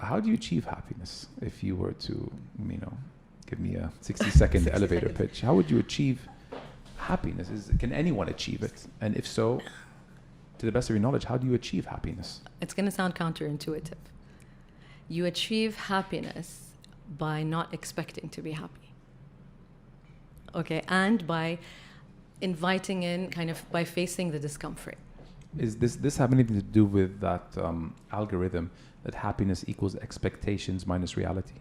how do you achieve happiness? If you were to, give me a 60-second 60 elevator seconds. pitch, how would you achieve happiness? Can anyone achieve it? And if so, to the best of your knowledge, how do you achieve happiness? It's going to sound counterintuitive. You achieve happiness by not expecting to be happy. Okay, and by inviting in, by facing the discomfort. Is this have anything to do with that algorithm that happiness equals expectations minus reality?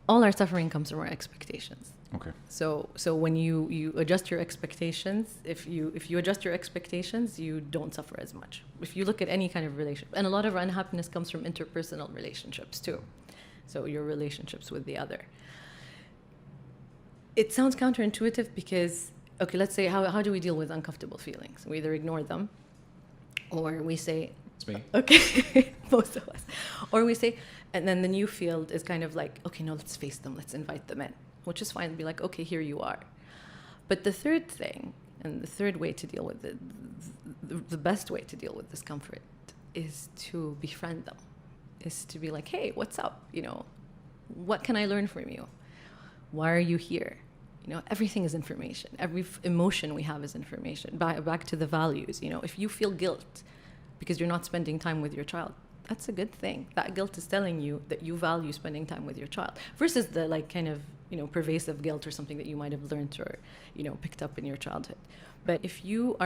All our suffering comes from our expectations. Okay. So when you adjust your expectations, if you adjust your expectations, you don't suffer as much. If you look at any kind of relationship, and a lot of our unhappiness comes from interpersonal relationships too. So your relationships with the other. It sounds counterintuitive because, okay, let's say how do we deal with uncomfortable feelings? We either ignore them, or we say, It's me. okay, most of us, or we say, and then the new field is kind of like, okay, no, let's face them, let's invite them in, which is fine. Be like, okay, here you are. But the third thing, and the third way to deal with it, the best way to deal with discomfort is to befriend them, is to be like, hey, what's up? What can I learn from you? Why are you here? Everything is information. Every emotion we have is information. Back to the values. If you feel guilt because you're not spending time with your child, that's a good thing. That guilt is telling you that you value spending time with your child, versus the pervasive guilt or something that you might have learned or picked up in your childhood. But if you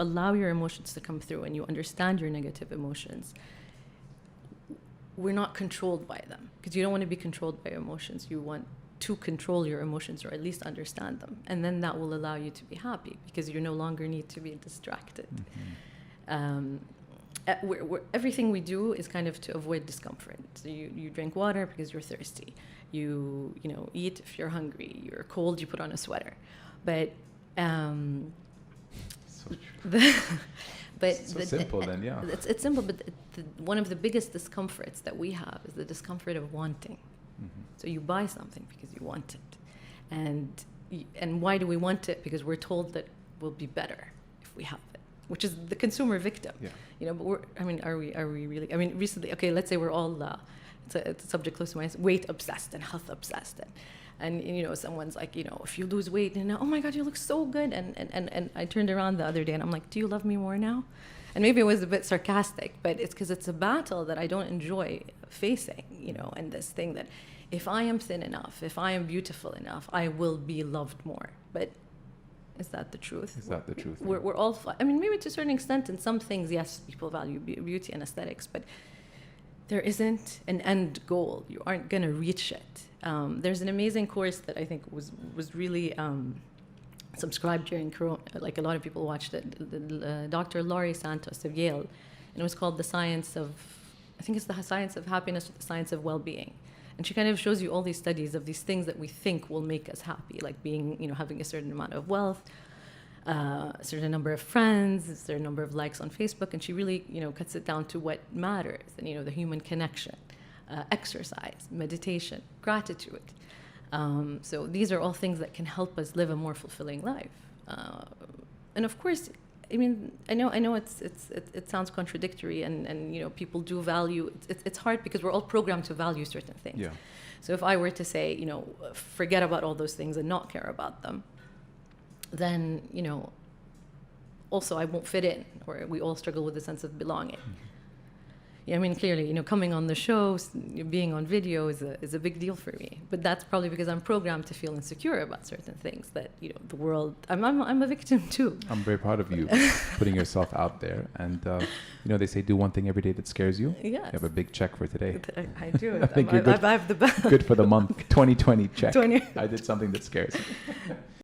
allow your emotions to come through and you understand your negative emotions, we're not controlled by them, because you don't want to be controlled by your emotions. You want to control your emotions, or at least understand them, and then that will allow you to be happy, because you no longer need to be distracted. Mm-hmm. Everything we do is kind of to avoid discomfort. So you drink water because you're thirsty. You eat if you're hungry. You're cold, you put on a sweater. But So true. Simple then, yeah. It's simple, but one of the biggest discomforts that we have is the discomfort of wanting. Mm-hmm. So you buy something because you want it, and why do we want it? Because we're told that we'll be better if we have it, which is the consumer victim. Yeah. But are we really? Recently, okay, let's say we're all it's a subject close to mine, weight obsessed and health obsessed, and someone's like, if you lose weight, oh my God, you look so good, and I turned around the other day and I'm like, do you love me more now? And maybe it was a bit sarcastic, but it's because it's a battle that I don't enjoy facing, and this thing that if I am thin enough, if I am beautiful enough, I will be loved more. But is that the truth? Is that the truth? We're all, maybe to a certain extent, in some things, yes, people value beauty and aesthetics, but there isn't an end goal. You aren't going to reach it. There's an amazing course that I think was really subscribed during Corona. Like, a lot of people watched it. Dr. Laurie Santos of Yale, and it was called The Science of Happiness or The Science of Well-Being. And she kind of shows you all these studies of these things that we think will make us happy, like being, having a certain amount of wealth, a certain number of friends, a certain number of likes on Facebook, and she really, cuts it down to what matters, and the human connection, exercise, meditation, gratitude. So these are all things that can help us live a more fulfilling life. And of course, I know it sounds contradictory, and people do value. It's hard because we're all programmed to value certain things. Yeah. So if I were to say, forget about all those things and not care about them, then also I won't fit in, or we all struggle with a sense of belonging. Mm-hmm. Clearly, coming on the show, being on video is a big deal for me. But that's probably because I'm programmed to feel insecure about certain things that, the world, I'm a victim too. I'm very proud of you putting yourself out there. And, they say do one thing every day that scares you. Yes. You have a big check for today. I do. I think you're good. I have the best. Good for the month. 2020 check. 20. I did something that scares you.